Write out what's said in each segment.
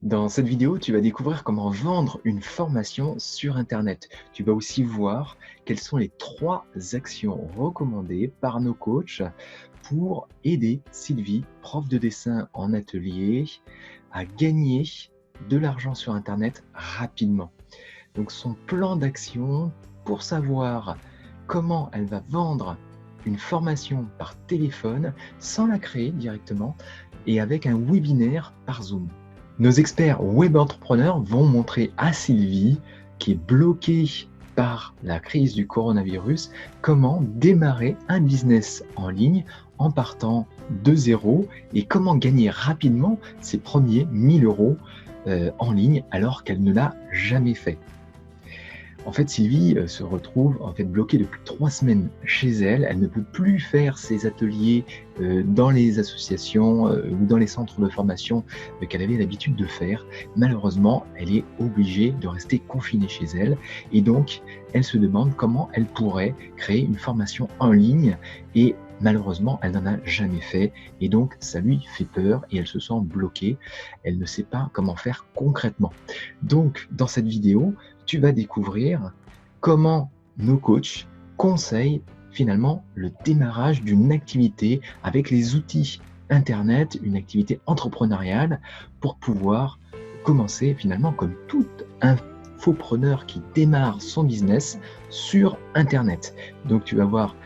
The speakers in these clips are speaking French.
Dans cette vidéo, tu vas découvrir comment vendre une formation sur Internet. Tu vas aussi voir quelles sont les 3 actions recommandées par nos coachs pour aider Sylvie, prof de dessin en atelier, à gagner de l'argent sur Internet rapidement. Donc son plan d'action pour savoir comment elle va vendre une formation par téléphone sans la créer directement et avec un webinaire par Zoom. Nos experts web entrepreneurs vont montrer à Sylvie, qui est bloquée par la crise du coronavirus, comment démarrer un business en ligne en partant de zéro et comment gagner rapidement ses premiers 1000 euros en ligne alors qu'elle ne l'a jamais fait. En fait, Sylvie se retrouve bloquée depuis 3 semaines chez elle. Elle ne peut plus faire ses ateliers dans les associations ou dans les centres de formation qu'elle avait l'habitude de faire. Malheureusement, elle est obligée de rester confinée chez elle et donc elle se demande comment elle pourrait créer une formation en ligne et malheureusement, elle n'en a jamais fait et donc ça lui fait peur et elle se sent bloquée. Elle ne sait pas comment faire concrètement. Donc, dans cette vidéo, tu vas découvrir comment nos coachs conseillent finalement le démarrage d'une activité avec les outils Internet, une activité entrepreneuriale pour pouvoir commencer finalement comme tout infopreneur qui démarre son business sur Internet. Donc tu vas voir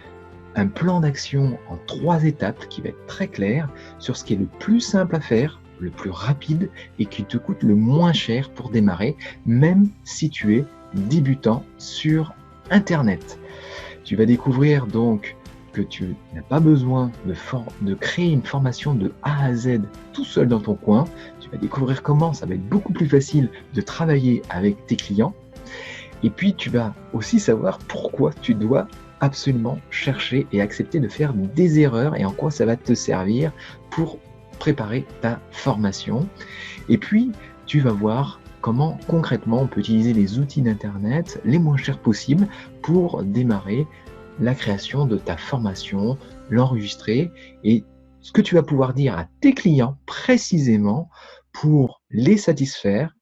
un plan d'action en 3 étapes qui va être très clair sur ce qui est le plus simple à faire, le plus rapide et qui te coûte le moins cher pour démarrer, même si tu es débutant sur Internet. Tu vas découvrir donc que tu n'as pas besoin de créer une formation de A à Z tout seul dans ton coin. Tu vas découvrir comment ça va être beaucoup plus facile de travailler avec tes clients. Et puis, tu vas aussi savoir pourquoi tu dois absolument chercher et accepter de faire des erreurs et en quoi ça va te servir pour préparer ta formation. Et puis, tu vas voir comment concrètement on peut utiliser les outils d'Internet les moins chers possibles pour démarrer la création de ta formation, l'enregistrer et ce que tu vas pouvoir dire à tes clients précisément pour les satisfaire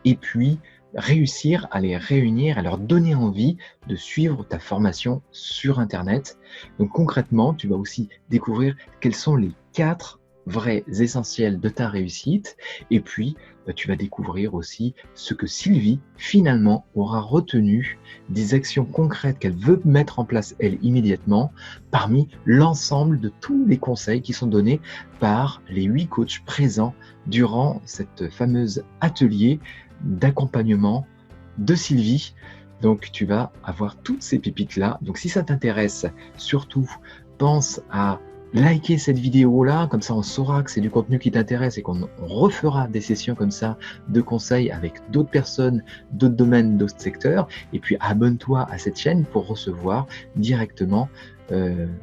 et puis réussir à les réunir, à leur donner envie de suivre ta formation sur Internet. Donc concrètement, tu vas aussi découvrir quels sont les 4 vrais essentiels de ta réussite et puis tu vas découvrir aussi ce que Sylvie finalement aura retenu des actions concrètes qu'elle veut mettre en place elle immédiatement parmi l'ensemble de tous les conseils qui sont donnés par les 8 coachs présents durant cette fameuse atelier d'accompagnement de Sylvie. Donc tu vas avoir toutes ces pépites-là. Donc si ça t'intéresse, surtout pense à liker cette vidéo-là, comme ça on saura que c'est du contenu qui t'intéresse et qu'on refera des sessions comme ça de conseils avec d'autres personnes, d'autres domaines, d'autres secteurs. Et puis abonne-toi à cette chaîne pour recevoir directement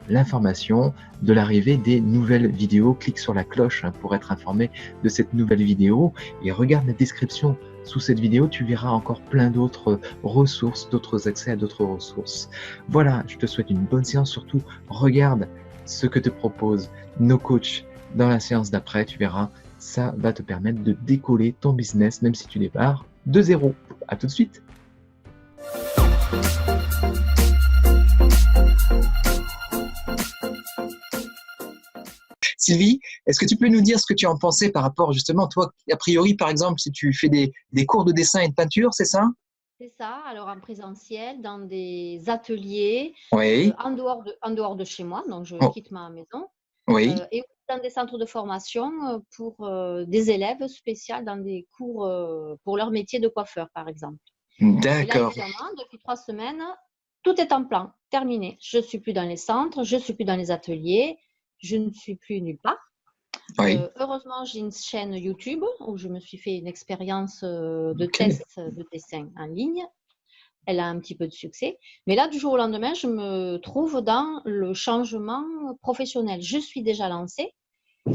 l'information de l'arrivée des nouvelles vidéos. Clique sur la cloche pour être informé de cette nouvelle vidéo et regarde la description sous cette vidéo, tu verras encore plein d'autres ressources, d'autres accès à d'autres ressources. Voilà, je te souhaite une bonne séance. Surtout, regarde ce que te proposent nos coachs dans la séance d'après. Tu verras, ça va te permettre de décoller ton business, même si tu démarres de zéro. À tout de suite. Sylvie, est-ce que tu peux nous dire ce que tu en pensais par rapport justement, toi, a priori, par exemple, si tu fais des cours de dessin et de peinture, c'est ça? C'est ça, alors en présentiel, dans des ateliers, Oui. en dehors de chez moi, donc je Oh, quitte ma maison, oui. et aussi dans des centres de formation pour des élèves spéciaux dans des cours pour leur métier de coiffeur, par exemple. Et là, D'accord. évidemment, depuis 3 semaines, tout est en plan, terminé. Je ne suis plus dans les centres, je ne suis plus dans les ateliers, je ne suis plus nulle part. Oui. Heureusement, j'ai une chaîne YouTube où je me suis fait une expérience de Ok. test de dessin en ligne. Elle a un petit peu de succès. Mais là, du jour au lendemain, je me trouve dans le changement professionnel. Je suis déjà lancée,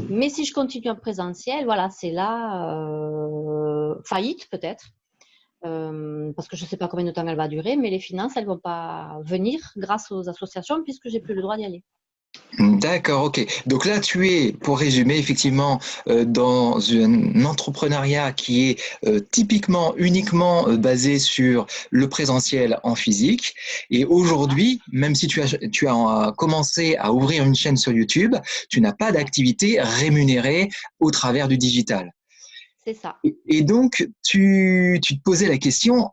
mais si je continue en présentiel, voilà, c'est là faillite peut-être. Parce que je ne sais pas combien de temps elle va durer, mais les finances, elles ne vont pas venir grâce aux associations puisque j'ai plus le droit d'y aller. D'accord, ok. Donc là, tu es, pour résumer, effectivement, dans un entrepreneuriat qui est typiquement, uniquement basé sur le présentiel en physique. Et Voilà, aujourd'hui, même si tu as commencé à ouvrir une chaîne sur YouTube, tu n'as pas ouais, d'activité rémunérée au travers du digital. c'est ça. Et donc, tu te posais la question,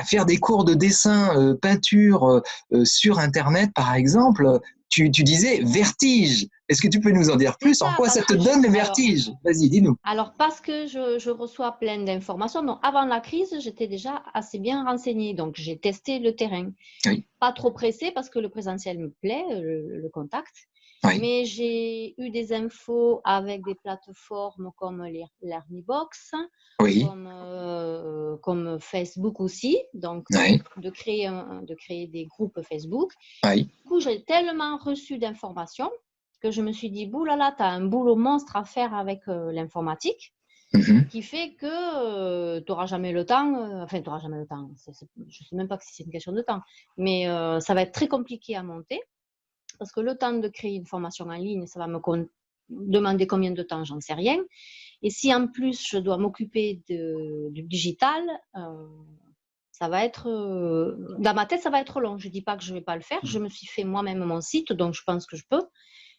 faire des cours de dessin, peinture sur Internet, par exemple, tu disais vertige. Est-ce que tu peux nous en dire C'est plus? En ça, quoi ça parce te que donne le vertige? Vas-y, dis-nous. parce que je reçois plein d'informations. Donc, avant la crise, j'étais déjà assez bien renseignée. Donc, j'ai testé le terrain. Oui, Pas trop pressée parce que le présentiel me plaît, le contact. oui, Mais j'ai eu des infos avec des plateformes comme l'Ernibox, oui, comme Facebook aussi. Donc, oui, de créer des groupes Facebook. oui. Du coup, j'ai tellement reçu d'informations que je me suis dit, boulala, tu as un boulot monstre à faire avec l'informatique Mhm. qui fait que tu n'auras jamais le temps, enfin, tu n'auras jamais le temps, je ne sais même pas si c'est une question de temps, mais ça va être très compliqué à monter parce que le temps de créer une formation en ligne, ça va me demander combien de temps, j'en sais rien. Et si en plus je dois m'occuper du digital, ça va être, dans ma tête, ça va être long. Je ne dis pas que je ne vais pas le faire. Je me suis fait moi-même mon site, donc je pense que je peux.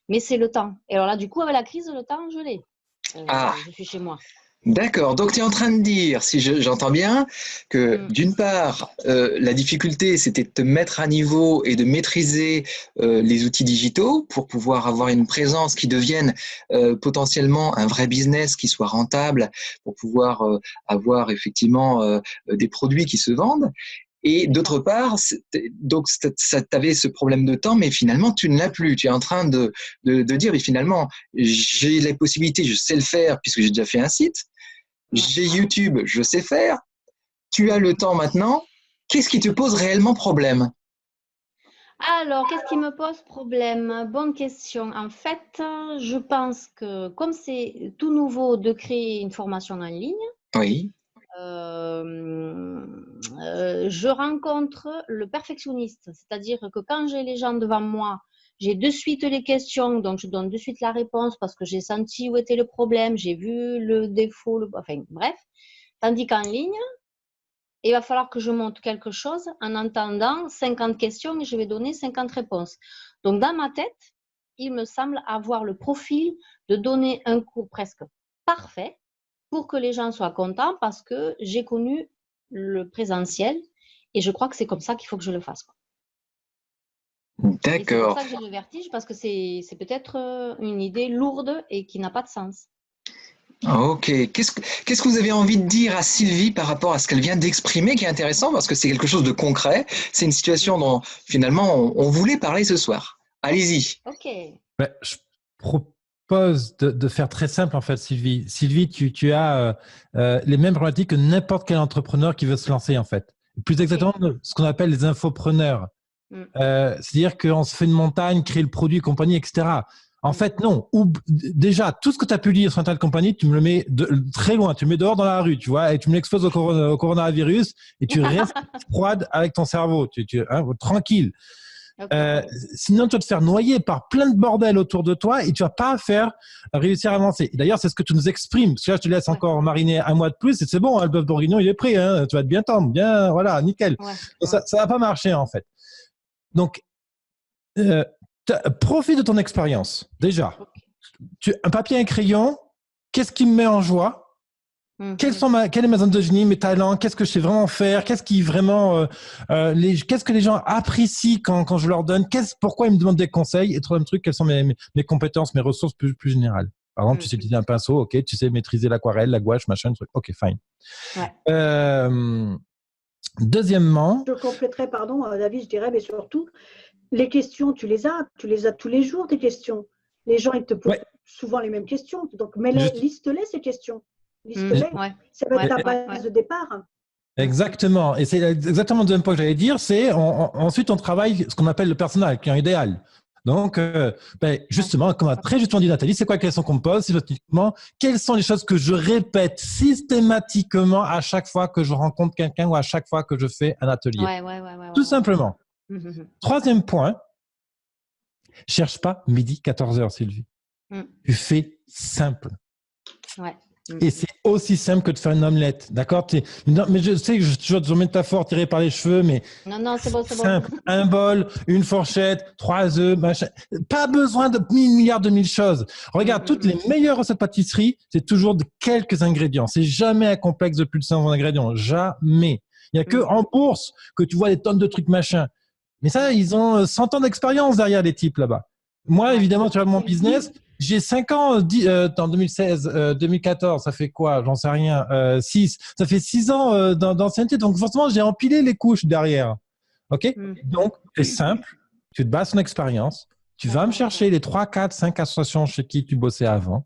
Mais c'est le temps. Et alors là, du coup, avec la crise, le temps, je l'ai. Ah, Je suis chez moi. d'accord. Donc, tu es en train de dire, si j'entends bien, que Mm. d'une part, la difficulté, c'était de te mettre à niveau et de maîtriser les outils digitaux pour pouvoir avoir C'est une ça. présence qui devienne potentiellement un vrai business qui soit rentable, pour pouvoir avoir effectivement des produits qui se vendent. Et C'est ça. d'autre part, donc ça t'avait ce problème de temps, mais finalement tu ne l'as plus. Tu es en train de dire, mais finalement, j'ai la possibilité, je sais le faire puisque j'ai déjà fait un site. Ouais. J'ai YouTube, je sais faire. Tu as le temps maintenant. Qu'est-ce qui te pose réellement problème? Alors, qu'est-ce qui me pose problème? Bonne question. En fait, je pense que comme c'est tout nouveau de créer une formation en ligne, Oui, euh, je rencontre le perfectionniste. C'est-à-dire que quand j'ai les gens devant moi, j'ai de suite les questions, donc je donne de suite la réponse parce que j'ai senti où était le problème, j'ai vu le défaut, enfin bref. Tandis qu'en ligne, il va falloir que je monte quelque chose en entendant 50 questions et je vais donner 50 réponses. Donc, dans ma tête, il me semble avoir le profil de donner un cours presque parfait pour que les gens soient contents parce que j'ai connu le présentiel et je crois que c'est comme ça qu'il faut que je le fasse. Et c'est pour d'accord. ça que j'ai le vertige parce que c'est peut-être une idée lourde et qui n'a pas de sens. Ok. Qu'est-ce que vous avez envie de dire à Sylvie par rapport à ce qu'elle vient d'exprimer, qui est intéressant parce que c'est quelque chose de concret. C'est une situation Mhm. dont finalement on voulait parler ce soir. Allez-y. Ok. Ben, je propose de faire très simple en fait, Sylvie. Sylvie, tu as les mêmes problématiques que n'importe quel entrepreneur qui veut se lancer en fait. Plus Ok. exactement, ce qu'on appelle les infopreneurs. Mm, C'est-à-dire qu'on se fait une montagne, créer le produit, compagnie, etc. En mm. fait, non. Déjà, tout ce que tu as pu lire sur Internet compagnie, tu me le mets très loin, tu le mets dehors dans la rue, tu vois, et tu me l'exposes au coronavirus, et tu restes froide avec ton cerveau, tranquille. Ok. Euh, Sinon, tu vas te faire noyer par plein de bordel autour de toi et tu vas pas réussir à avancer. D'ailleurs, c'est ce que tu nous exprimes. Parce que là, je te laisse Ouais. encore mariner un mois de plus et c'est bon, hein, le bœuf bourguignon, il est prêt. Hein, tu vas être bien tendre, bien, voilà, nickel. Ouais. Ça, Ouais. ça va pas marcher en fait. Donc, euh, profite de ton expérience. Déjà, Ok. un papier et un crayon. Qu'est-ce qui me met en joie? Mhm. Quelle est ma zone de génie, mes talents? Qu'est-ce que je sais vraiment faire? Qu'est-ce qui vraiment, qu'est-ce que les gens apprécient quand je leur donne? Pourquoi ils me demandent des conseils? Et troisième truc, quelles sont mes compétences, mes ressources plus générales? Par exemple, tu sais Mhm. utiliser un pinceau, ok, tu sais maîtriser l'aquarelle, la gouache, machin, truc, ok, fine. Ouais. Euh, Deuxièmement, Je compléterai, pardon, David, je dirais, mais surtout, les questions, tu les as tous les jours, tes questions. Les gens, ils te posent ouais, souvent les mêmes questions. Donc, juste, liste-les, ces questions. Mhm. Liste-les. Ouais. Ça va être Ouais. ta Ouais. Ouais. base de départ. Mhm. exactement. Et c'est exactement le deuxième point que j'allais dire, c'est ensuite on travaille ce qu'on appelle le personnel, le client idéal. Donc, Ouais. justement, comme a très justement dit Nathalie, c'est quoi la question qu'on me pose systématiquement? Quelles sont les choses que je répète systématiquement à chaque fois que je rencontre quelqu'un ou à chaque fois que je fais un atelier? Ouais. Ouais. Ouais. Ouais. Tout Ouais. Ouais. simplement. Mhm. Troisième point, Cherche pas midi 14h, Sylvie. Tu fais simple. Ouais. Et c'est aussi simple que de faire une omelette, d'accord? Non, mais je sais que je suis toujours métaphore tirée par les cheveux, mais Non, c'est bon, c'est bon. simple. Un bol, une fourchette, 3 œufs, machin. Pas besoin de milliards de mille choses. Regarde, toutes les meilleures recettes de pâtisserie, c'est toujours de quelques ingrédients. C'est jamais un complexe de plus de 500 ingrédients. Jamais. Il y a que en bourse que tu vois des tonnes de trucs machin. Mais ça, ils ont 100 ans d'expérience derrière les types là-bas. Moi, évidemment, tu vois, mon business, j'ai 5 ans, en 2016, 2014, ça fait quoi? J'en sais rien. 6. Ça fait 6 ans d'ancienneté. Donc, forcément, j'ai empilé les couches derrière. OK? Donc, c'est simple. Tu te bases ton expérience. Tu vas me chercher les 3, 4, 5 associations chez qui tu bossais avant.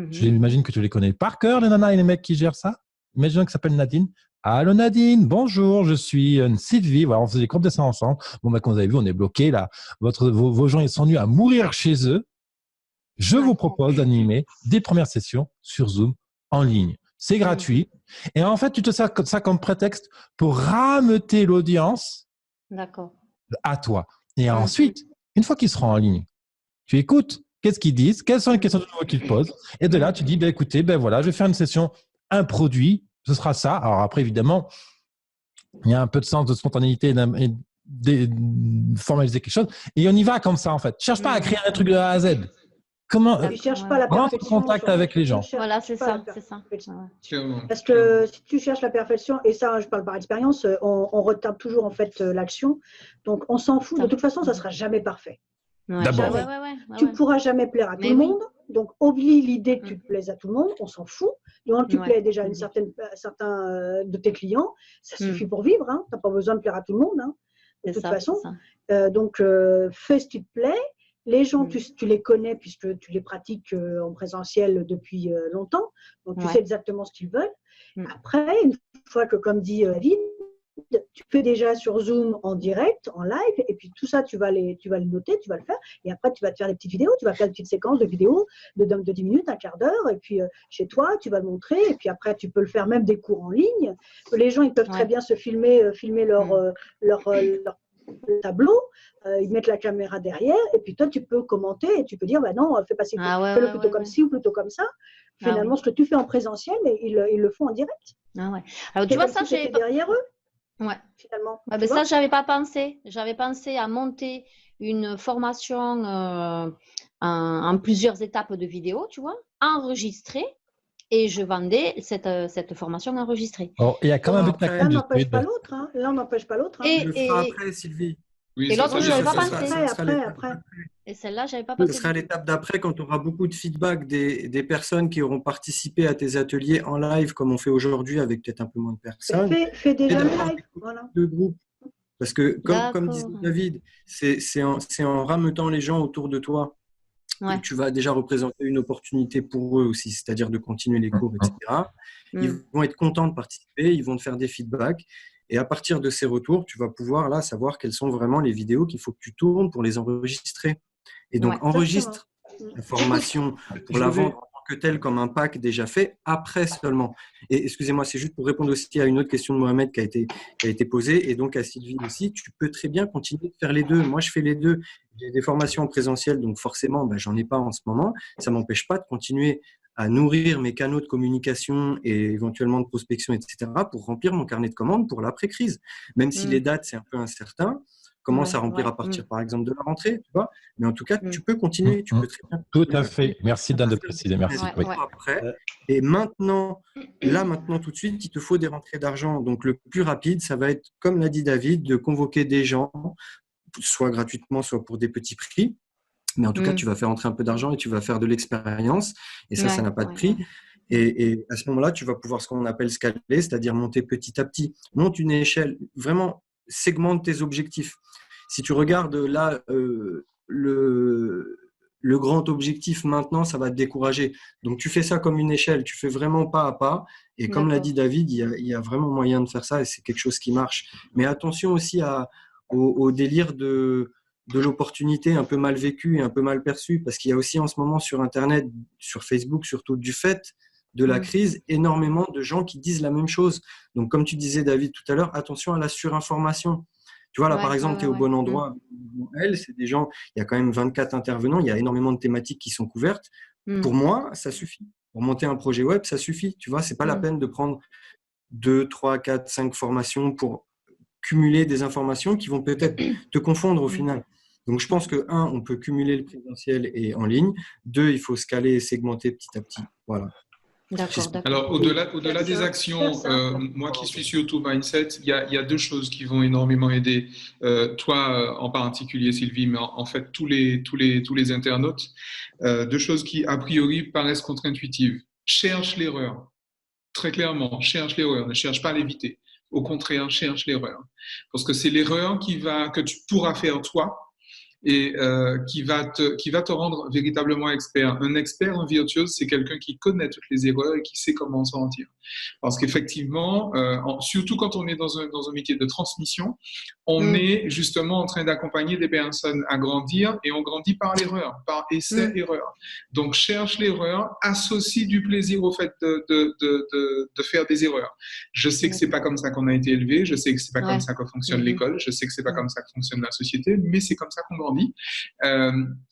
J'imagine que tu les connais par cœur, les nanas et les mecs qui gèrent ça. Imaginons que ça s'appelle Nadine. Allô Nadine, bonjour, je suis Sylvie. Voilà, on faisait des groupes dessins ensemble. Bon, bah, comme vous avez vu, on est bloqué là. Vos gens, ils sont venus à mourir chez eux. Je vous propose d'animer des premières sessions sur Zoom en ligne. C'est gratuit. Et en fait, tu te sers ça comme prétexte pour rameuter l'audience à toi. Et ensuite, une fois qu'ils seront en ligne, tu écoutes qu'est-ce qu'ils disent, quelles sont les questions de nouveau qu'ils posent. Et de là, tu dis, écoutez, voilà, je vais faire une session, un produit, ce sera ça. Alors après, évidemment, il y a un peu de sens de spontanéité et de formaliser quelque chose. Et on y va comme ça, en fait. Cherche pas à créer un truc de A à Z. Comment tu cherches pas la rentre en perfection. contact avec les gens. Voilà, c'est ça. Parce que si tu cherches la perfection, et ça, je parle par expérience, on retarde toujours en fait l'action. Donc, on s'en fout. De toute façon, ça sera jamais parfait. D'abord, tu pourras jamais plaire à tout le monde. Donc, oublie l'idée que tu plaises à tout le monde. On s'en fout. Donc, tu plais déjà à certains de tes clients. Ça suffit pour vivre. Hein. Tu n'as pas besoin de plaire à tout le monde. Hein, de toute façon. Donc, fais ce qui te plaît. Les gens, tu les connais puisque tu les pratiques en présentiel depuis longtemps. Donc, tu sais exactement ce qu'ils veulent. Après, une fois que, comme dit David, tu fais déjà sur Zoom en direct, en live, et puis tout ça, tu vas le noter, tu vas le faire. Et après, tu vas te faire des petites vidéos, tu vas faire des petites séquences de vidéos de 10 minutes, un quart d'heure. Et puis, chez toi, tu vas le montrer. Et puis après, tu peux le faire même des cours en ligne. Les gens, ils peuvent très bien se filmer leur tableau, ils mettent la caméra derrière et puis toi tu peux commenter et tu peux dire non, fais-le plutôt comme ci ou plutôt comme ça. Finalement, ce que tu fais en présentiel, ils le font en direct. Alors tu vois ça, j'ai derrière eux. Finalement. Ça, j'avais pas pensé. J'avais pensé à monter une formation en plusieurs étapes de vidéo, tu vois, enregistrée. Et je vendais cette formation enregistrée. Il y a quand même l'un n'empêche pas l'autre. Hein. L'un n'empêche pas l'autre. Hein. Et le fera après, Sylvie. Oui, et l'autre, je n'avais pas pensé. Après. Et celle-là, je n'avais pas pensé. Ce sera l'étape d'après quand tu auras beaucoup de feedback des personnes qui auront participé à tes ateliers en live, comme on fait aujourd'hui avec peut-être un peu moins de personnes. Fais déjà le live. Voilà. De groupe. Parce que, comme disait David, c'est en rameutant les gens autour de toi. Tu vas déjà représenter une opportunité pour eux aussi, c'est-à-dire de continuer les cours, etc. Ils vont être contents de participer, ils vont te faire des feedbacks. Et à partir de ces retours, tu vas pouvoir là savoir quelles sont vraiment les vidéos qu'il faut que tu tournes pour les enregistrer. Et donc, enregistre la formation pour la vendre en tant que telle comme un pack déjà fait, après seulement. Et excusez-moi, c'est juste pour répondre aussi à une autre question de Mohamed qui a été posée, et donc à Sylvie aussi, tu peux très bien continuer de faire les deux. Moi, je fais les deux. J'ai des formations en présentiel, donc forcément, j'en ai pas en ce moment. Ça ne m'empêche pas de continuer à nourrir mes canaux de communication et éventuellement de prospection, etc., pour remplir mon carnet de commandes pour l'après-crise. Même si les dates, c'est un peu incertain, commence à remplir à partir, par exemple, de la rentrée, tu vois. Mais en tout cas, tu peux continuer. Tu peux très bien tout à fait. Merci, Dan, de préciser. Merci. Après. Et maintenant, tout de suite, il te faut des rentrées d'argent. Donc, le plus rapide, ça va être, comme l'a dit David, de convoquer des gens, soit gratuitement, soit pour des petits prix. Mais en tout cas, tu vas faire entrer un peu d'argent et tu vas faire de l'expérience. Et ça n'a pas de prix. Et à ce moment-là, tu vas pouvoir ce qu'on appelle scaler, c'est-à-dire monter petit à petit. Monte une échelle, vraiment segmente tes objectifs. Si tu regardes là, le grand objectif maintenant, ça va te décourager. Donc, tu fais ça comme une échelle, tu fais vraiment pas à pas. Et comme l'a dit David, il y a vraiment moyen de faire ça et c'est quelque chose qui marche. Mais attention aussi au délire de l'opportunité un peu mal vécue et un peu mal perçue, parce qu'il y a aussi en ce moment sur Internet, sur Facebook, surtout du fait de la crise, énormément de gens qui disent la même chose. Donc, comme tu disais, David, tout à l'heure, attention à la surinformation. Tu vois, là, par exemple, tu es au bon endroit. C'est des gens, il y a quand même 24 intervenants, il y a énormément de thématiques qui sont couvertes. Pour moi, ça suffit. Pour monter un projet web, ça suffit. Tu vois, c'est pas la peine de prendre 2, 3, 4, 5 formations pour cumuler des informations qui vont peut-être te confondre au final. Donc, je pense que, 1, on peut cumuler le présentiel et en ligne. 2, il faut scaler et segmenter petit à petit. Voilà. D'accord. Alors, au-delà des actions, moi qui suis sur YouTube Mindset, il y a 2 choses qui vont énormément aider. Toi, en particulier, Sylvie, mais en fait, tous les internautes. 2 choses qui, a priori, paraissent contre-intuitives. Cherche l'erreur. Très clairement, cherche l'erreur. Ne cherche pas à l'éviter. Au contraire, cherche l'erreur. Parce que c'est l'erreur que tu pourras faire toi et qui va te rendre véritablement expert. Un expert, un virtuose, c'est quelqu'un qui connaît toutes les erreurs et qui sait comment s'en sortir. Parce qu'effectivement, surtout quand on est dans un métier de transmission, on est justement en train d'accompagner des personnes à grandir et on grandit par l'erreur, par essai-erreur. Donc, cherche l'erreur, associe du plaisir au fait de faire des erreurs. Je sais que c'est pas comme ça qu'on a été élevé, je sais que c'est pas comme ça que fonctionne l'école, je sais que c'est pas comme ça que fonctionne la société, mais c'est comme ça qu'on grandit.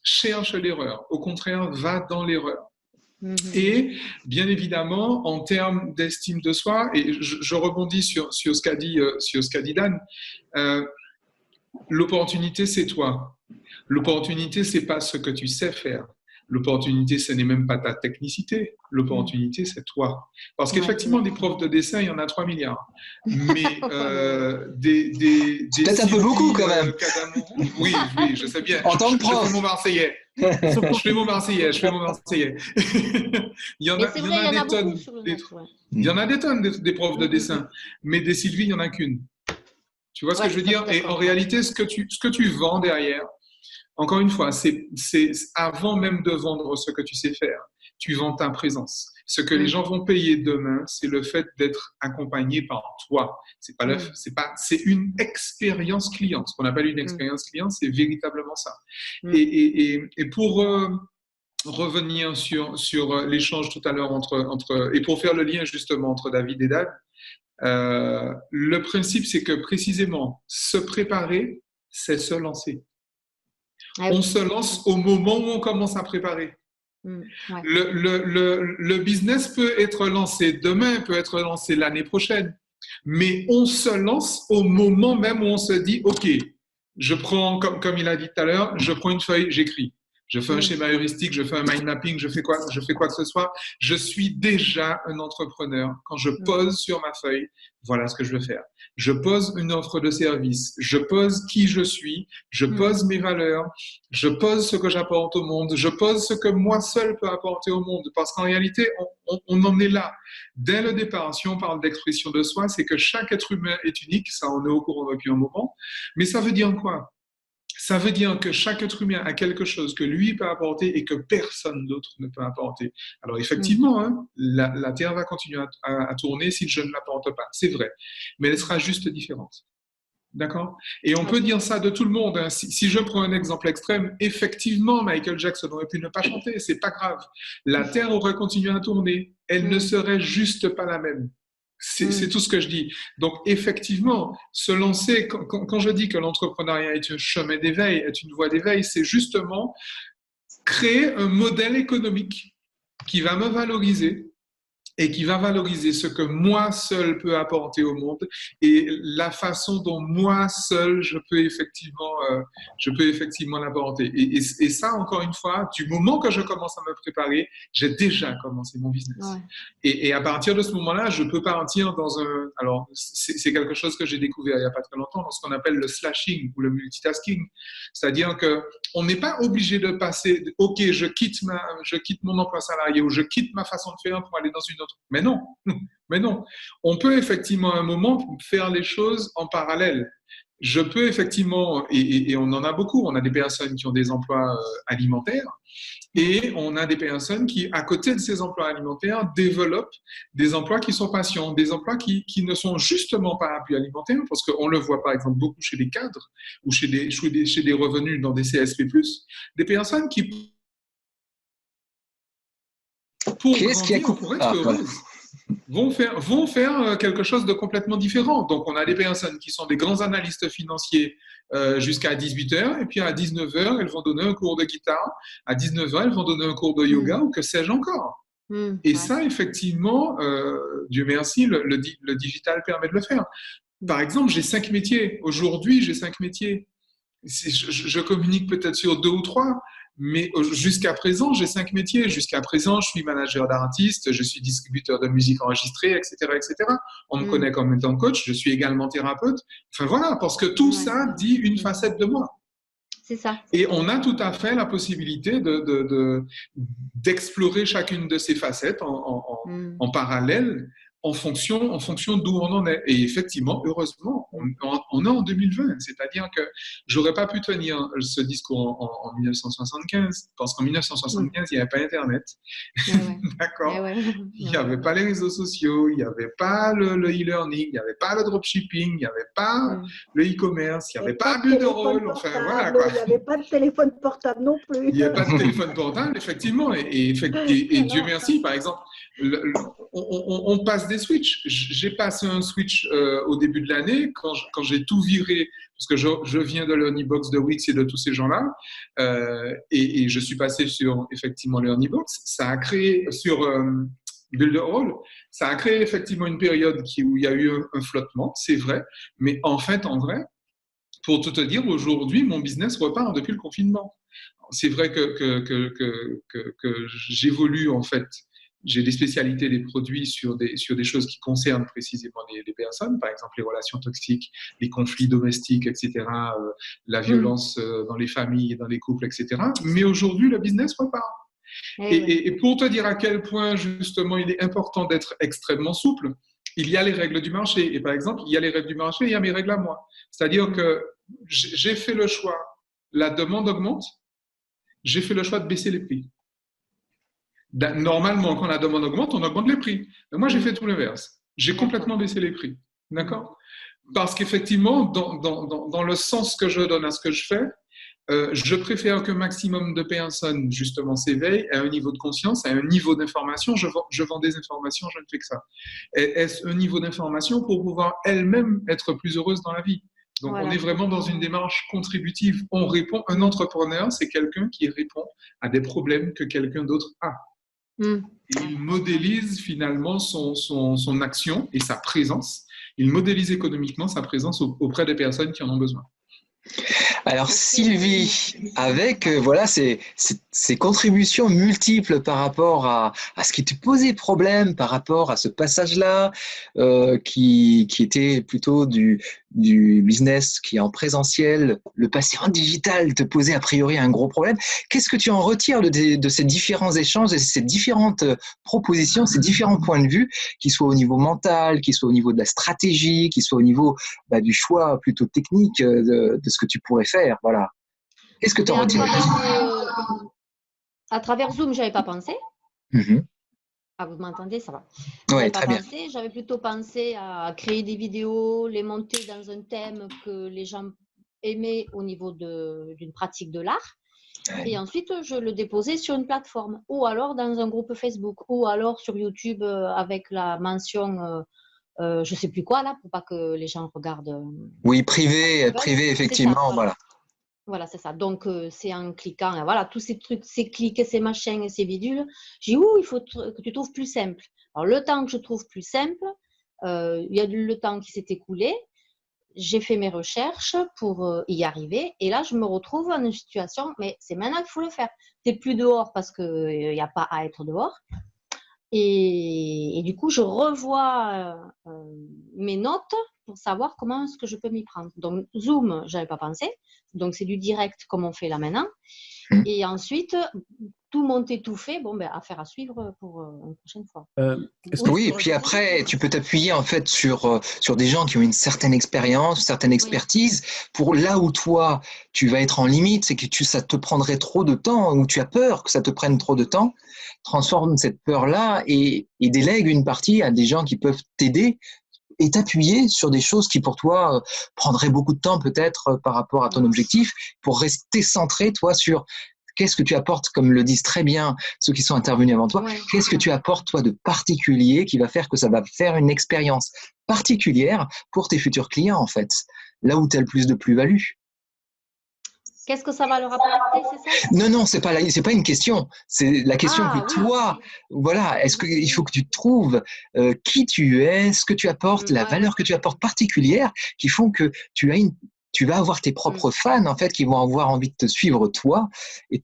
Cherche l'erreur. Au contraire, va dans l'erreur. Et bien évidemment, en termes d'estime de soi, et je rebondis sur ce qu'a dit Dan, l'opportunité, c'est toi. L'opportunité, c'est pas ce que tu sais faire. L'opportunité, ce n'est même pas ta technicité. L'opportunité, c'est toi. Parce qu'effectivement, des profs de dessin, il y en a 3 milliards. Mais peut-être un peu beaucoup quand même. Oui, je sais bien. En tant que prof. Je fais mon Marseillais. Je fais mon Marseillais. Il y en a des tonnes. Il y en a des tonnes des profs de dessin. Mais des Sylvie, il n'y en a qu'une. Tu vois ce que je veux dire? Et en réalité, ce que tu vends derrière, encore une fois, c'est avant même de vendre ce que tu sais faire, tu vends ta présence. Ce que les gens vont payer demain, c'est le fait d'être accompagné par toi. C'est une expérience client. Ce qu'on appelle une expérience client, c'est véritablement ça. Et pour revenir sur l'échange tout à l'heure et pour faire le lien justement entre David et Dan, le principe, c'est que précisément, se préparer, c'est se lancer. On se lance au moment où on commence à préparer. Le business peut être lancé demain, peut être lancé l'année prochaine, mais on se lance au moment même où on se dit, OK, je prends, comme il a dit tout à l'heure, je prends une feuille, j'écris. Je fais un schéma heuristique, je fais un mind mapping, je fais quoi que ce soit. Je suis déjà un entrepreneur. Quand je pose sur ma feuille, voilà ce que je veux faire. Je pose une offre de service, je pose qui je suis, je pose mes valeurs, je pose ce que j'apporte au monde, je pose ce que moi seul peux apporter au monde. Parce qu'en réalité, on en est là. Dès le départ, si on parle d'expression de soi, c'est que chaque être humain est unique, ça on est au courant depuis un moment. Mais ça veut dire quoi ? Ça veut dire que chaque être humain a quelque chose que lui peut apporter et que personne d'autre ne peut apporter. Alors effectivement, la Terre va continuer à tourner si je ne l'apporte pas. C'est vrai. Mais elle sera juste différente. D'accord ? Et on peut dire ça de tout le monde. Hein. Si je prends un exemple extrême, effectivement, Michael Jackson aurait pu ne pas chanter. C'est pas grave. La Terre aurait continué à tourner. Elle ne serait juste pas la même. C'est tout ce que je dis. Donc, effectivement, se lancer, quand je dis que l'entrepreneuriat est un chemin d'éveil, est une voie d'éveil, c'est justement créer un modèle économique qui va me valoriser et qui va valoriser ce que moi seul peux apporter au monde et la façon dont moi seul je peux effectivement l'apporter. Et ça, encore une fois, du moment que je commence à me préparer, j'ai déjà commencé mon business. Ouais. Et à partir de ce moment-là, je peux partir dans un... Alors, c'est quelque chose que j'ai découvert il n'y a pas très longtemps, dans ce qu'on appelle le slashing ou le multitasking. C'est-à-dire qu'on n'est pas obligé de passer, OK, je quitte mon emploi salarié ou je quitte ma façon de faire pour aller dans une autre. Mais non. On peut effectivement à un moment faire les choses en parallèle. Je peux effectivement, et on en a beaucoup, on a des personnes qui ont des emplois alimentaires et on a des personnes qui, à côté de ces emplois alimentaires, développent des emplois qui sont patients, des emplois qui ne sont justement pas appui alimentaire, parce qu'on le voit par exemple beaucoup chez des cadres ou chez des revenus dans des CSP+, des personnes qui... Qu'est-ce qui a coupé ? vont faire quelque chose de complètement différent. Donc, on a des personnes qui sont des grands analystes financiers jusqu'à 18h, et puis à 19h, elles vont donner un cours de guitare. À 19h, elles vont donner un cours de yoga ou que sais-je encore. Et ça, effectivement, Dieu merci, le digital permet de le faire. Par exemple, j'ai 5 métiers. Aujourd'hui, j'ai 5 métiers. Je communique peut-être sur 2 ou 3, mais jusqu'à présent, j'ai 5 métiers. Jusqu'à présent, je suis manager d'artistes, je suis distributeur de musique enregistrée, etc., etc. On me connaît comme étant coach, je suis également thérapeute. Enfin voilà, parce que tout ça dit une facette de moi. C'est ça. Et on a tout à fait la possibilité d'explorer chacune de ces facettes en parallèle, en fonction d'où on en est. Et effectivement, heureusement, on est en 2020. C'est-à-dire que j'aurais pas pu tenir ce discours en 1975, parce qu'en 1975, il n'y avait pas Internet. D'accord. Il n'y avait pas les réseaux sociaux, il n'y avait pas le e-learning, il n'y avait pas le dropshipping, il n'y avait pas le e-commerce, il n'y avait pas Bulle de Rôle. Enfin, voilà, quoi. Il n'y avait pas de téléphone portable non plus. Il n'y avait pas de téléphone portable, effectivement. Et Dieu merci, par exemple, on passe des switches. J'ai passé un switch au début de l'année quand j'ai tout viré, parce que je viens de l'Earnybox de Wix et de tous ces gens-là, et je suis passé sur effectivement l'Earnybox. Ça a créé sur Builderall, ça a créé effectivement une période où il y a eu un flottement, c'est vrai, mais en vrai, pour tout te dire, aujourd'hui, mon business repart depuis le confinement. C'est vrai que j'évolue en fait. J'ai des spécialités, des produits sur des choses qui concernent précisément les personnes, par exemple les relations toxiques, les conflits domestiques, etc., la violence dans les familles et dans les couples, etc. Mais aujourd'hui, le business repart. Et pour te dire à quel point, justement, il est important d'être extrêmement souple, il y a les règles du marché. Et par exemple, il y a les règles du marché et il y a mes règles à moi. C'est-à-dire que j'ai fait le choix, la demande augmente, j'ai fait le choix de baisser les prix. Normalement, quand la demande augmente, on augmente les prix. Mais moi, j'ai fait tout l'inverse. J'ai complètement baissé les prix. D'accord ? Parce qu'effectivement, dans le sens que je donne à ce que je fais, je préfère qu'un maximum de personnes, justement, s'éveillent à un niveau de conscience, à un niveau d'information. Je vends des informations, je ne fais que ça. Est-ce un niveau d'information pour pouvoir elles-mêmes être plus heureuses dans la vie ? Donc, on est vraiment dans une démarche contributive. On répond, un entrepreneur, c'est quelqu'un qui répond à des problèmes que quelqu'un d'autre a. Et il modélise finalement son action et sa présence. Il modélise économiquement sa présence auprès des personnes qui en ont besoin. Alors Sylvie, avec voilà ces contributions multiples par rapport à ce qui te posait problème, par rapport à ce passage-là, qui était plutôt du business qui est en présentiel, le passer en digital te posait a priori un gros problème. Qu'est-ce que tu en retires de ces différents échanges, de ces différentes propositions, ces différents points de vue, qu'ils soient au niveau mental, qu'ils soient au niveau de la stratégie, qu'ils soient au niveau du choix plutôt technique de ce que tu pourrais faire, voilà. Qu'est-ce que tu en retires? À travers Zoom, je n'avais pas pensé. Ah, vous m'entendez, ça va. Oui, très bien. J'avais plutôt pensé à créer des vidéos, les monter dans un thème que les gens aimaient au niveau d'une pratique de l'art. Et ensuite, je le déposais sur une plateforme ou alors dans un groupe Facebook ou alors sur YouTube avec la mention je ne sais plus quoi là pour pas que les gens regardent. Oui, privé, effectivement, voilà. Voilà, c'est ça. Donc, c'est en cliquant, voilà, tous ces trucs, ces clics, ces machins et ces bidules. J'ai dit, il faut que tu trouves plus simple. Alors, le temps que je trouve plus simple, il y a le temps qui s'est écoulé. J'ai fait mes recherches pour y arriver. Et là, je me retrouve dans une situation, mais c'est maintenant qu'il faut le faire. Tu n'es plus dehors parce qu'il n'y a pas à être dehors. Et du coup, je revois mes notes pour savoir comment est-ce que je peux m'y prendre. Donc, Zoom, je n'avais pas pensé. Donc, c'est du direct comme on fait là maintenant. Et ensuite, tout monter, tout fait, affaire à suivre pour une prochaine fois. Oui, et puis après, tu peux t'appuyer en fait sur des gens qui ont une certaine expérience, une certaine expertise. Pour là où toi, tu vas être en limite, c'est que ça te prendrait trop de temps, ou tu as peur que ça te prenne trop de temps. Transforme cette peur-là et délègue une partie à des gens qui peuvent t'aider et t'appuyer sur des choses qui pour toi prendraient beaucoup de temps peut-être par rapport à ton objectif, pour rester centré toi sur qu'est-ce que tu apportes, comme le disent très bien ceux qui sont intervenus avant toi, qu'est-ce que tu apportes toi de particulier qui va faire que ça va faire une expérience particulière pour tes futurs clients en fait, là où tu as le plus de plus-value. Qu'est-ce que ça va leur apporter, c'est ça? Non, c'est pas une question. C'est la question que toi, voilà, il faut que tu trouves qui tu es, ce que tu apportes, la valeur que tu apportes particulière, qui font que tu vas avoir tes propres fans en fait, qui vont avoir envie de te suivre toi et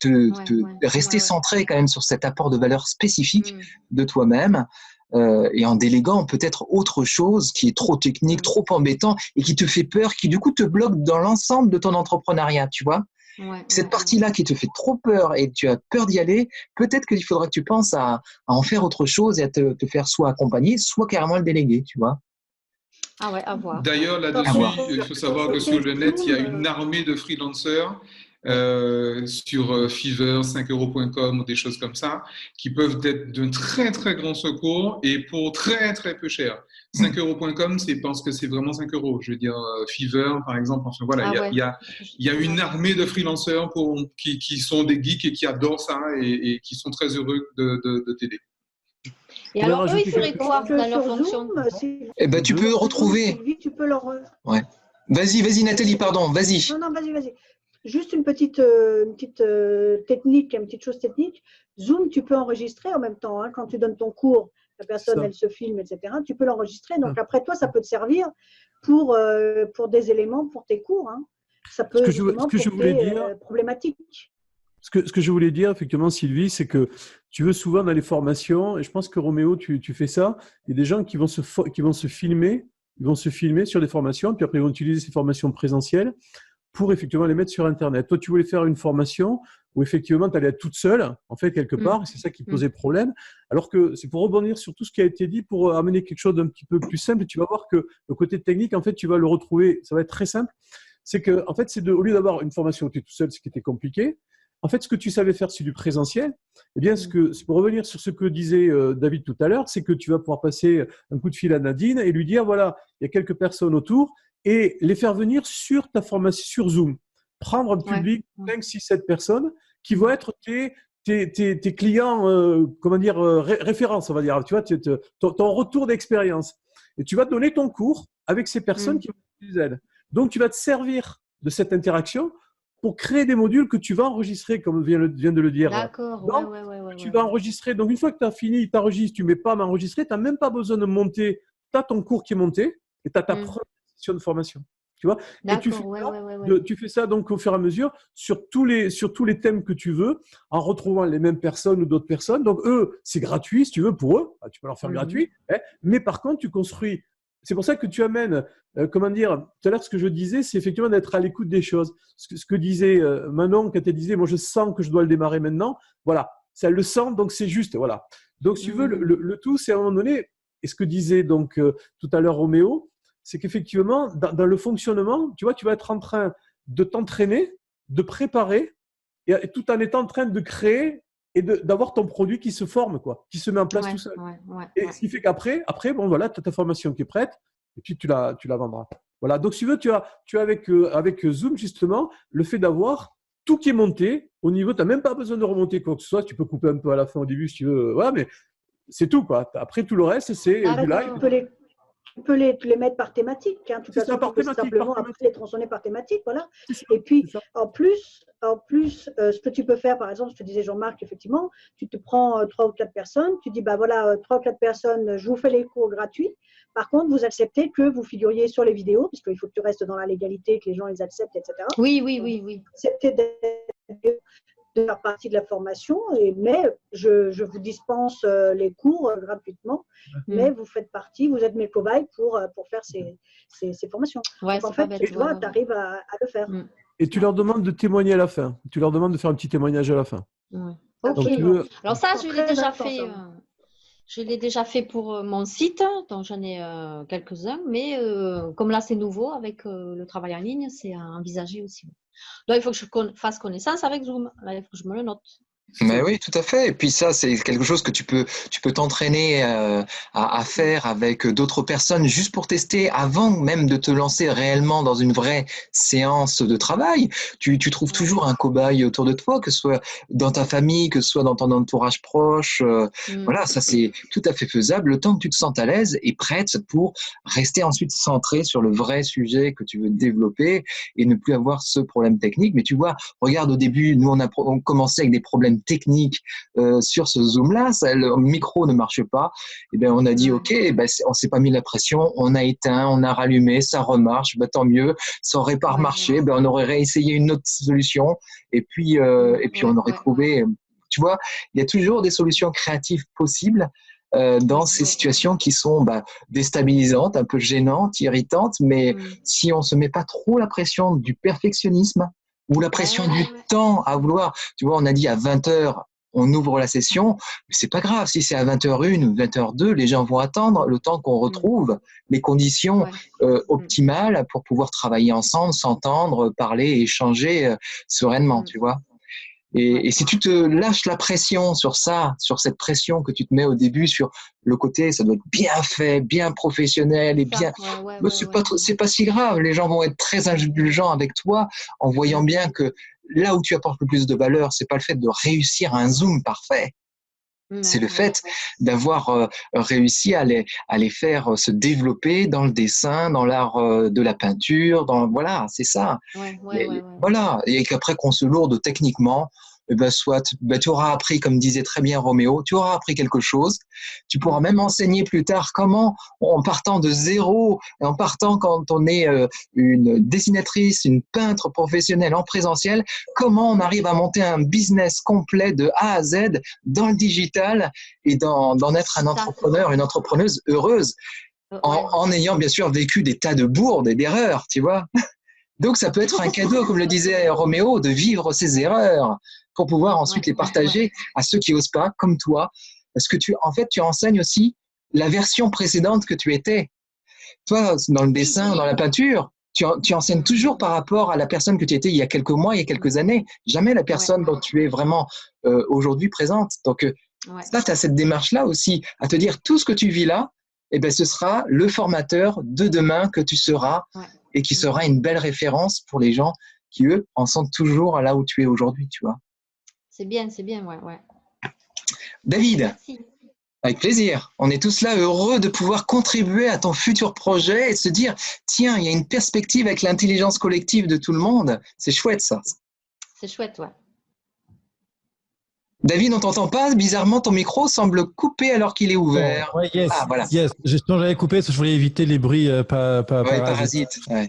rester centré quand même sur cet apport de valeur spécifique de toi-même. Et en déléguant peut-être autre chose qui est trop technique, trop embêtant et qui te fait peur, qui du coup te bloque dans l'ensemble de ton entrepreneuriat, tu vois. Cette partie-là qui te fait trop peur et tu as peur d'y aller, peut-être qu'il faudra que tu penses à en faire autre chose et à te faire soit accompagner, soit carrément le déléguer, tu vois. Ah ouais, à voir. D'ailleurs, là-dessus, il faut savoir que sur le net, il y a une armée de freelancers sur Fiverr, 5euros.com ou des choses comme ça, qui peuvent être d'un très très grand secours et pour très très peu cher. 5euros.com, je pense que c'est vraiment 5 euros. Je veux dire, Fiverr, par exemple, enfin voilà, il y a une armée de freelancers qui sont des geeks et qui adorent ça et qui sont très heureux de t'aider. Et alors, eux, ils feraient quoi dans leur fonction? Eh ben, tu peux retrouver. Tu peux leur... Ouais. Vas-y, Nathalie, pardon, vas-y. Non, vas-y. Juste une petite technique, une petite chose technique. Zoom, tu peux enregistrer en même temps. Hein, quand tu donnes ton cours, la personne, elle se filme, etc. Tu peux l'enregistrer. Donc, après, toi, ça peut te servir pour des éléments pour tes cours. Hein. Ça peut ce que je voulais dire, problématique. Ce que je voulais dire, effectivement, Sylvie, c'est que tu veux souvent dans les formations, et je pense que Roméo, tu fais ça, il y a des gens qui vont se filmer, sur des formations, puis après ils vont utiliser ces formations présentielles pour effectivement les mettre sur Internet. Toi, tu voulais faire une formation où effectivement tu allais être toute seule, en fait, quelque part, et c'est ça qui posait problème. Alors que c'est pour rebondir sur tout ce qui a été dit, pour amener quelque chose d'un petit peu plus simple, et tu vas voir que le côté technique, en fait, tu vas le retrouver, ça va être très simple. C'est que, en fait, au lieu d'avoir une formation où tu es tout seul, ce qui était compliqué, en fait, ce que tu savais faire, c'est du présentiel. Eh bien, pour revenir sur ce que disait David tout à l'heure, c'est que tu vas pouvoir passer un coup de fil à Nadine et lui dire, voilà, il y a quelques personnes autour et les faire venir sur ta formation sur Zoom. Prendre un public, 5, 6, 7 personnes qui vont être tes clients, références, on va dire. Tu vois, ton retour d'expérience. Et tu vas donner ton cours avec ces personnes qui vont utiliser elles. Donc, tu vas te servir de cette interaction pour créer des modules que tu vas enregistrer, comme vient de le dire. D'accord, tu vas enregistrer. Donc, une fois que tu as fini, tu enregistres, tu ne mets pas à m'enregistrer, tu n'as même pas besoin de monter. Tu as ton cours qui est monté et tu as ta première session de formation. Tu vois, et tu fais ça donc au fur et à mesure sur tous les thèmes que tu veux, en retrouvant les mêmes personnes ou d'autres personnes. Donc, eux, c'est gratuit, si tu veux, pour eux. Tu peux leur faire gratuit. Hein, mais par contre, tu construis. C'est pour ça que tu amènes, tout à l'heure, ce que je disais, c'est effectivement d'être à l'écoute des choses. Ce que disait Manon, quand elle disait, moi, je sens que je dois le démarrer maintenant. Voilà, ça le sent, donc c'est juste. Voilà. Donc, si tu veux, le tout, c'est à un moment donné, et ce que disait donc tout à l'heure Roméo, c'est qu'effectivement, dans le fonctionnement, tu vois, tu vas être en train de t'entraîner, de préparer, et tout en étant en train de créer et d'avoir ton produit qui se forme, quoi, qui se met en place tout seul. Et ce qui fait qu'après, bon, voilà, tu as ta formation qui est prête et puis tu la vendras. Voilà. Donc, si tu veux, tu as avec Zoom, justement, le fait d'avoir tout qui est monté au niveau, tu n'as même pas besoin de remonter quoi que ce soit. Tu peux couper un peu à la fin au début si tu veux. Voilà, mais c'est tout, quoi. Après, tout le reste, c'est du live. Tu peux les mettre par thématique. Hein. De toute façon, tu peux simplement après les tronçonner par thématique. Voilà. Et puis, en plus, ce que tu peux faire, par exemple, je te disais Jean-Marc, effectivement, tu te prends 3 ou 4 personnes, tu dis, bah voilà, 3 ou 4 personnes, je vous fais les cours gratuits. Par contre, vous acceptez que vous figuriez sur les vidéos, puisqu'il faut que tu restes dans la légalité, que les gens les acceptent, etc. Oui. Accepter de faire partie de la formation, mais je vous dispense les cours gratuitement, mais vous faites partie, vous êtes mes cobayes pour faire ces formations. Ouais, donc, en fait, tu vois, tu arrives à le faire. Et tu leur demandes de témoigner à la fin. Tu leur demandes de faire un petit témoignage à la fin. Ok. Alors ça, je l'ai déjà fait. Je l'ai déjà fait pour mon site, dont j'en ai quelques-uns, mais comme là c'est nouveau avec le travail en ligne, c'est à envisager aussi. Donc il faut que je fasse connaissance avec Zoom. Là, il faut que je me le note. Mais oui, tout à fait. Et puis ça, c'est quelque chose que tu peux t'entraîner à faire avec d'autres personnes juste pour tester avant même de te lancer réellement dans une vraie séance de travail. Tu trouves toujours un cobaye autour de toi, que ce soit dans ta famille, que ce soit dans ton entourage proche. Voilà, ça c'est tout à fait faisable. Le temps que tu te sentes à l'aise et prête pour rester ensuite centré sur le vrai sujet que tu veux développer et ne plus avoir ce problème technique. Mais tu vois, regarde au début, nous on commençait avec des problèmes technique sur ce Zoom-là, le micro ne marchait pas, et bien on a dit ok, on s'est pas mis la pression, on a éteint, on a rallumé, ça remarche, tant mieux, ça aurait pas remarché, on aurait réessayé une autre solution, et puis on aurait trouvé, tu vois, il y a toujours des solutions créatives possibles dans ces situations qui sont déstabilisantes, un peu gênantes, irritantes, mais si on se met pas trop la pression du perfectionnisme, ou la pression du temps à vouloir. Tu vois, on a dit à 20h, on ouvre la session, mais c'est pas grave. Si c'est à 20h01 ou 20h02, les gens vont attendre le temps qu'on retrouve les conditions optimales pour pouvoir travailler ensemble, s'entendre, parler, échanger sereinement, tu vois. Et si tu te lâches la pression sur ça, sur cette pression que tu te mets au début sur le côté, ça doit être bien fait, bien professionnel et bien, c'est pas si grave. Les gens vont être très indulgents avec toi en voyant bien que là où tu apportes le plus de valeur, c'est pas le fait de réussir un Zoom parfait. C'est le fait d'avoir réussi à les faire se développer dans le dessin, dans l'art de la peinture, voilà, c'est ça. Voilà, et qu'après qu'on se lourde techniquement, soit tu auras appris, comme disait très bien Roméo, tu auras appris quelque chose. Tu pourras même enseigner plus tard comment, en partant de zéro, en partant quand on est une dessinatrice, une peintre professionnelle en présentiel, comment on arrive à monter un business complet de A à Z dans le digital et d'en être un entrepreneur, une entrepreneuse heureuse, en ayant bien sûr vécu des tas de bourdes et d'erreurs, tu vois. Donc ça peut être un cadeau, comme le disait Roméo, de vivre ses erreurs pour pouvoir ensuite les partager à ceux qui n'osent pas, comme toi, parce que tu enseignes aussi la version précédente que tu étais. Toi, dans le dessin, dans la peinture, tu enseignes toujours par rapport à la personne que tu étais il y a quelques mois, il y a quelques années, jamais la personne dont tu es vraiment aujourd'hui présente. Donc ça, tu as cette démarche-là aussi, à te dire tout ce que tu vis là, ce sera le formateur de demain que tu seras et qui sera une belle référence pour les gens qui, eux, en sont toujours là où tu es aujourd'hui, tu vois. C'est bien, ouais. David, merci. Avec plaisir. On est tous là heureux de pouvoir contribuer à ton futur projet et se dire, tiens, il y a une perspective avec l'intelligence collective de tout le monde. C'est chouette, ça. C'est chouette, ouais. David, on t'entend pas. Bizarrement, ton micro semble coupé alors qu'il est ouvert. Oh, ouais, yes, voilà. Yes. J'avais coupé parce que je voulais éviter les bruits parasites. Ouais.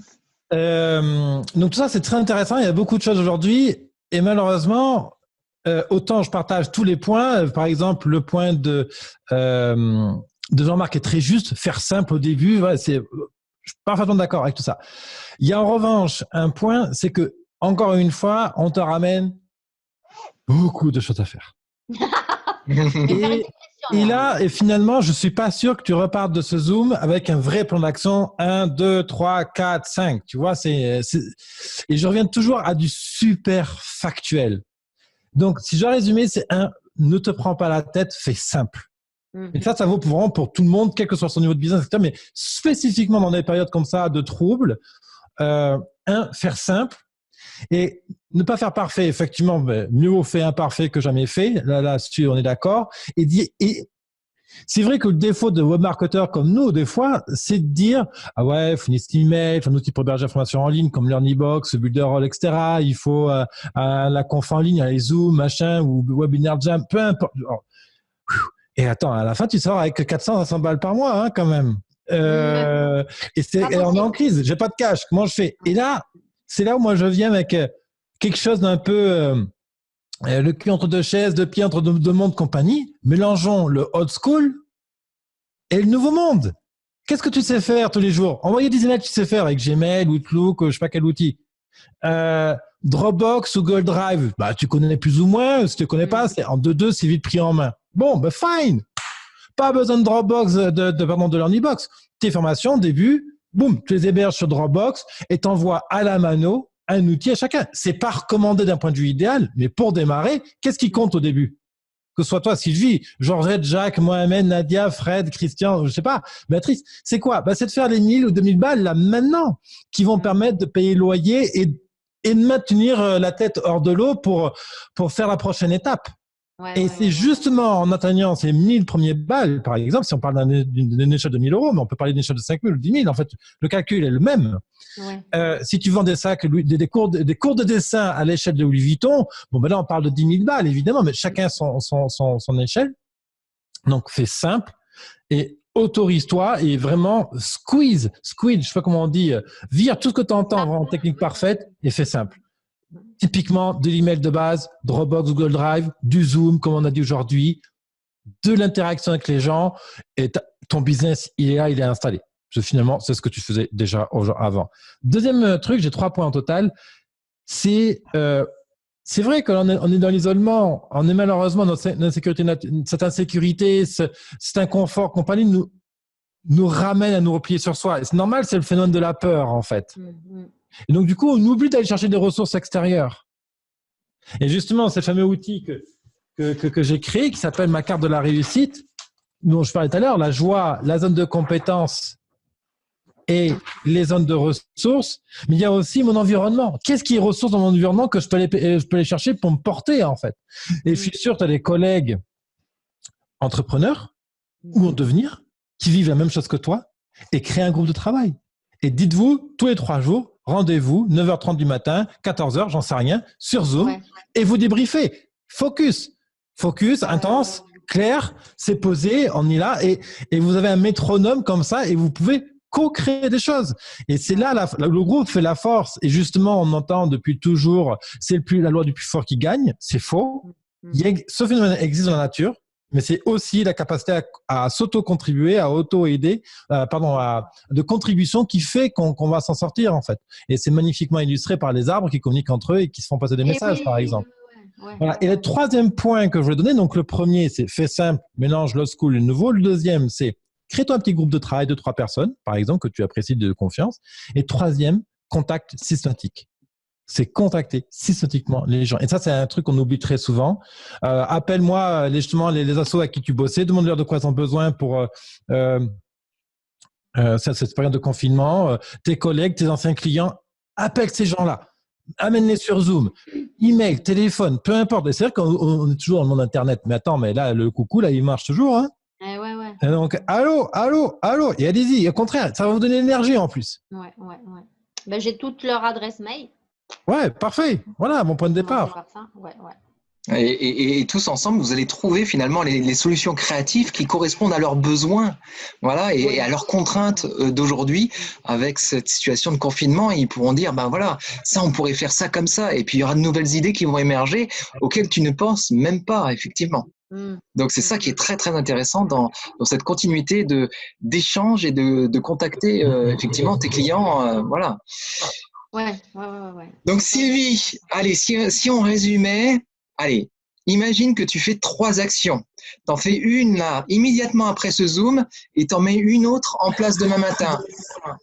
Donc tout ça, c'est très intéressant. Il y a beaucoup de choses aujourd'hui. Et malheureusement, autant je partage tous les points. Par exemple, le point de Jean-Marc est très juste. Faire simple au début, je suis parfaitement d'accord avec tout ça. Il y a en revanche un point, c'est que, encore une fois, on te ramène beaucoup de choses à faire. Et finalement, je ne suis pas sûr que tu repartes de ce Zoom avec un vrai plan d'action 1, 2, 3, 4, 5. Tu vois, et je reviens toujours à du super factuel. Donc, si je dois résumer, c'est ne te prends pas la tête, fais simple. Et ça vaut vraiment pour tout le monde, quel que soit son niveau de business, etc. Mais spécifiquement dans des périodes comme ça de troubles, faire simple. Et ne pas faire parfait, effectivement, mieux vaut fait imparfait que jamais fait. Là-dessus, on est d'accord. Et c'est vrai que le défaut de webmarketeurs comme nous, des fois, c'est de dire « Ah ouais, il faut une email, il faut un outil pour héberger l'information en ligne comme LearnyBox, Builderall, etc. Il faut la conf en ligne, les Zoom, machin, ou Webinar Jam, peu importe. » Et attends, à la fin, tu sors avec 400-500 balles par mois, hein, quand même. Et on est en crise, j'ai pas de cash, comment je fais? Et là, c'est là où moi je viens avec quelque chose d'un peu le cul entre deux chaises, deux pieds entre deux mondes, compagnie. Mélangeons le old school et le nouveau monde. Qu'est-ce que tu sais faire tous les jours? Envoyer des emails, tu sais faire avec Gmail, Outlook, je sais pas quel outil. Dropbox ou Google Drive, tu connais plus ou moins. Si tu connais pas, c'est en 2-2, c'est vite pris en main. Bon, fine. Pas besoin de Dropbox, de LearnyBox. Tes formations, début, boum, tu les héberges sur Dropbox et t'envoies à la mano un outil à chacun. C'est pas recommandé d'un point de vue idéal, mais pour démarrer, qu'est-ce qui compte au début? Que ce soit toi, Sylvie, Georgette, Jacques, Mohamed, Nadia, Fred, Christian, je sais pas, Béatrice, c'est quoi? C'est de faire les 1000 ou 2000 balles là maintenant qui vont permettre de payer le loyer et de maintenir la tête hors de l'eau pour faire la prochaine étape. Et c'est justement en atteignant ces 1000 premiers balles, par exemple, si on parle d'une échelle de 1000 euros, mais on peut parler d'une échelle de 5000 ou 10 000, en fait, le calcul est le même. Si tu vends des sacs, des cours de dessin à l'échelle de Louis Vuitton, là, on parle de 10 000 balles, évidemment, mais chacun son échelle. Donc, fais simple et autorise-toi et vraiment squeeze, je sais pas comment on dit, vire tout ce que tu entends en technique parfaite et fais simple. Typiquement, de l'email de base, Dropbox, Google Drive, du Zoom, comme on a dit aujourd'hui, de l'interaction avec les gens et ton business, il est là, il est installé. Finalement, c'est ce que tu faisais déjà avant. Deuxième truc, j'ai 3 points en total. C'est vrai qu'on est dans l'isolement. On est malheureusement dans cette insécurité, cet inconfort, compagnie nous ramène à nous replier sur soi. Et c'est normal, c'est le phénomène de la peur, en fait. Et donc, du coup, on oublie d'aller chercher des ressources extérieures. Et justement, c'est le fameux outil que j'ai créé qui s'appelle ma carte de la réussite, dont je parlais tout à l'heure, la joie, la zone de compétences et les zones de ressources. Mais il y a aussi mon environnement. Qu'est-ce qui est ressources dans mon environnement que je peux aller chercher pour me porter, en fait? Et je suis sûr que tu as des collègues entrepreneurs ou en devenir qui vivent la même chose que toi et créent un groupe de travail. Et dites-vous, tous les 3 jours, rendez-vous, 9h30 du matin, 14h, j'en sais rien, sur Zoom, et vous débriefez. Focus, intense, clair, c'est posé, on y là, et vous avez un métronome comme ça, et vous pouvez co-créer des choses. Et c'est là, le groupe fait la force. Et justement, on entend depuis toujours, c'est la loi du plus fort qui gagne. C'est faux. Ce phénomène existe dans la nature. Mais c'est aussi la capacité à s'auto-contribuer, à auto-aider, de contribution qui fait qu'on va s'en sortir, en fait. Et c'est magnifiquement illustré par les arbres qui communiquent entre eux et qui se font passer des messages, par exemple. Voilà. Et le 3e point que je voulais donner, donc le premier, c'est fais simple, mélange l'old school et le nouveau. Le 2e, c'est crée-toi un petit groupe de travail de 3 personnes, par exemple, que tu apprécies de confiance. Et 3e, contact systématique. C'est contacter systématiquement les gens. Et ça, c'est un truc qu'on oublie très souvent. Appelle-moi justement les assos à qui tu bossais, demande-leur de quoi ils ont besoin pour cette période de confinement. Tes collègues, tes anciens clients, appelle ces gens-là. Amène-les sur Zoom, email, téléphone, peu importe. Et c'est vrai qu'on est toujours dans le monde Internet. Mais attends, mais là, le coucou, là, il marche toujours. Hein. Et donc, allô. Et allez-y. Au contraire, ça va vous donner l'énergie en plus. Ben, j'ai toute leur adresse mail. Ouais, parfait. Voilà, mon point de départ. Et tous ensemble, vous allez trouver finalement les solutions créatives qui correspondent à leurs besoins, voilà, et à leurs contraintes d'aujourd'hui. Avec cette situation de confinement, ils pourront dire, ben voilà, ça, on pourrait faire ça comme ça. Et puis, il y aura de nouvelles idées qui vont émerger auxquelles tu ne penses même pas, effectivement. Donc, c'est ça qui est très, très intéressant dans cette continuité d'échange et de contacter effectivement tes clients, voilà. Donc Sylvie, allez, si on résumait, allez, imagine que tu fais 3 actions. Tu en fais une là, immédiatement après ce Zoom, et tu en mets une autre en place demain matin.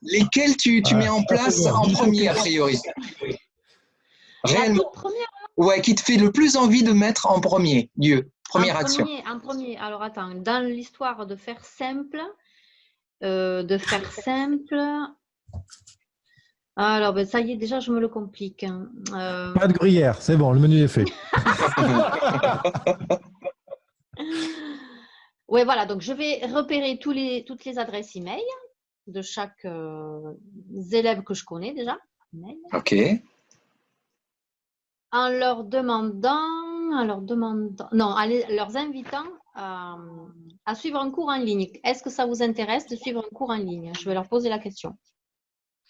Lesquelles tu mets en place en premier, a priori? Réellement. Ouais, qui te fait le plus envie de mettre en premier lieu, première action. En premier, alors attends, dans l'histoire de faire simple, alors, ben, ça y est, déjà, je me le complique. Pas de gruyère, c'est bon, le menu est fait. Oui, voilà, donc je vais repérer toutes les adresses email de chaque élève que je connais déjà. Ok. En leur invitant à suivre un cours en ligne. Est-ce que ça vous intéresse de suivre un cours en ligne? Je vais leur poser la question.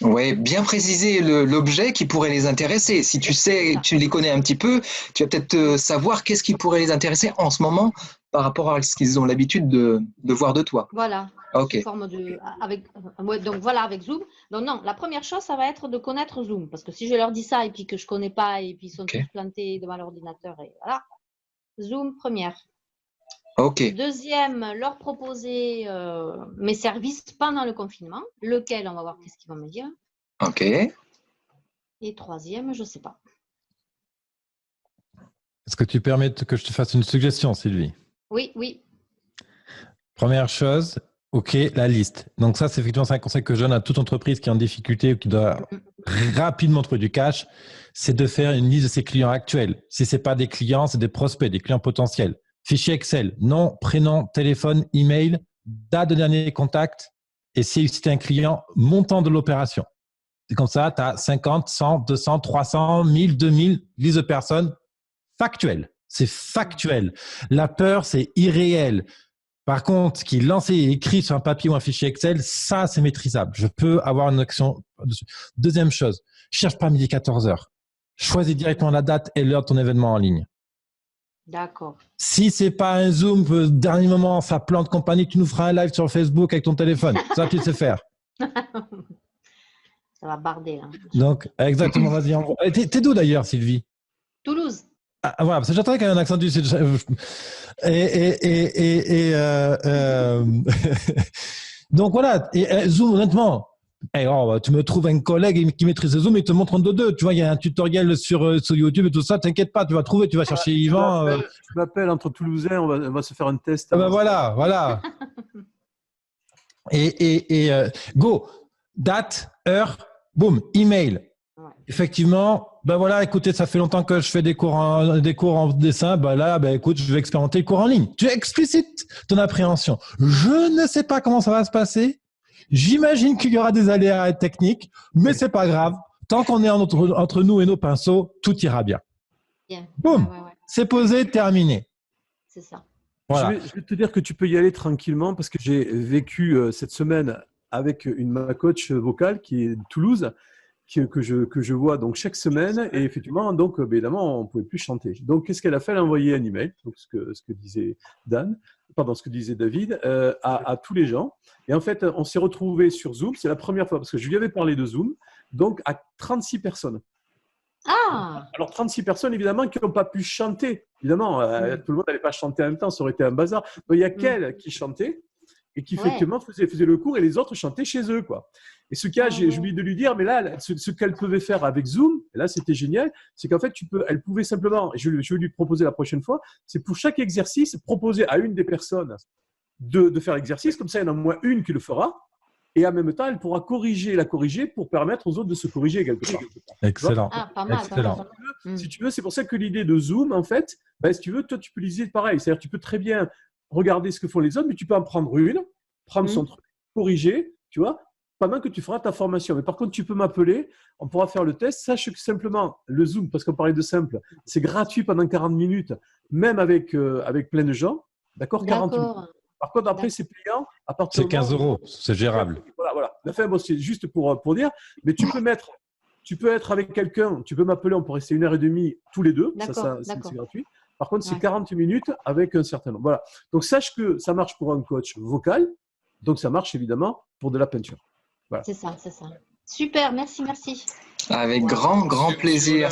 Oui, bien préciser l'objet qui pourrait les intéresser. Si tu les connais un petit peu, tu vas peut-être savoir qu'est-ce qui pourrait les intéresser en ce moment par rapport à ce qu'ils ont l'habitude de voir de toi. Voilà. Ok. Donc voilà, avec Zoom. Donc non, la première chose, ça va être de connaître Zoom. Parce que si je leur dis ça et puis que je ne connais pas et puis ils sont tous plantés devant l'ordinateur, et voilà. Zoom, première. Ok. Deuxième, leur proposer mes services pendant le confinement, lequel on va voir qu'est-ce qu'ils vont me dire. Ok. Et troisième, je ne sais pas. Est-ce que tu permets que je te fasse une suggestion, Sylvie? Oui. Première chose, OK, la liste. Donc ça, c'est effectivement un conseil que je donne à toute entreprise qui est en difficulté ou qui doit rapidement trouver du cash, c'est de faire une liste de ses clients actuels. Si ce n'est pas des clients, c'est des prospects, des clients potentiels. Fichier Excel, nom, prénom, téléphone, email, date de dernier contact et si tu es un client, montant de l'opération. C'est comme ça, tu as 50, 100, 200, 300, 1000, 2000 listes de personnes factuelles. C'est factuel. La peur, c'est irréel. Par contre, ce qui est lancé et écrit sur un papier ou un fichier Excel, ça, c'est maîtrisable. Je peux avoir une action dessus. Deuxième chose, cherche pas midi 14h. Choisis directement la date et l'heure de ton événement en ligne. D'accord. Si c'est pas un Zoom, dernier moment, ça plante compagnie, tu nous feras un live sur Facebook avec ton téléphone. Ça, tu sais faire. Ça va barder, là. Donc, exactement, vas-y. T'es d'où d'ailleurs, Sylvie? Toulouse. Ah, voilà, parce que j'attendais qu'il y ait un accent du sud. Donc voilà, Zoom, honnêtement, tu me trouves un collègue qui maîtrise Zoom et il te montre en 2-2. Tu vois, il y a un tutoriel sur YouTube et tout ça, t'inquiète pas, tu vas trouver, tu vas chercher Yvan. Tu m'appelles entre Toulousains, on va se faire un test. Ben voilà. Go, date, heure, boum, email. Ouais. Effectivement, ben voilà, écoutez, ça fait longtemps que je fais des cours en dessin. Ben là, écoute, je vais expérimenter le cours en ligne. Tu explicites ton appréhension. Je ne sais pas comment ça va se passer. J'imagine qu'il y aura des aléas techniques, mais c'est pas grave. Tant qu'on est entre nous et nos pinceaux, tout ira bien. Boum, c'est posé, terminé. C'est ça. Voilà. Je vais te dire que tu peux y aller tranquillement parce que j'ai vécu cette semaine avec ma coach vocale qui est de Toulouse, que je vois donc chaque semaine et effectivement donc évidemment on pouvait plus chanter. Donc qu'est-ce qu'elle a fait? Elle a envoyé un email, donc ce que disait David à tous les gens et en fait on s'est retrouvés sur Zoom. C'est la première fois parce que je lui avais parlé de Zoom, donc à 36 personnes. Ah. Alors 36 personnes évidemment qui n'ont pas pu chanter. Évidemment, tout le monde n'allait pas chanter en même temps, ça aurait été un bazar. Donc il y a qu'elle qui chantait et qui effectivement faisait le cours et les autres chantaient chez eux, quoi. Et ce cas, j'ai oublié de lui dire, mais là, ce qu'elle pouvait faire avec Zoom, et là c'était génial, c'est qu'en fait, elle pouvait simplement, et je vais lui proposer la prochaine fois, c'est pour chaque exercice, proposer à une des personnes de faire l'exercice, comme ça il y en a au moins une qui le fera, et en même temps, elle pourra la corriger pour permettre aux autres de se corriger quelque part. Excellent. Pas mal. Excellent. Si tu veux, c'est pour ça que l'idée de Zoom, en fait, si tu veux, toi, tu peux l'utiliser pareil. C'est-à-dire tu peux très bien regarder ce que font les autres, mais tu peux en prendre une, prendre son truc, corriger, tu vois, pendant que tu feras ta formation. Mais par contre, tu peux m'appeler, on pourra faire le test. Sache que simplement, le Zoom, parce qu'on parlait de simple, c'est gratuit pendant 40 minutes, même avec plein de gens. D'accord. 40 minutes. Par contre, après, c'est payant. C'est 15 €, c'est gérable. Voilà. Enfin, bon, c'est juste pour dire, mais tu peux être avec quelqu'un, tu peux m'appeler, on peut rester 1h30 tous les deux. Ça, c'est gratuit. Par contre, c'est 40 minutes avec un certain nombre. Voilà. Donc, sache que ça marche pour un coach vocal. Donc, ça marche évidemment pour de la peinture. Voilà. C'est ça. Super, merci. Avec grand plaisir.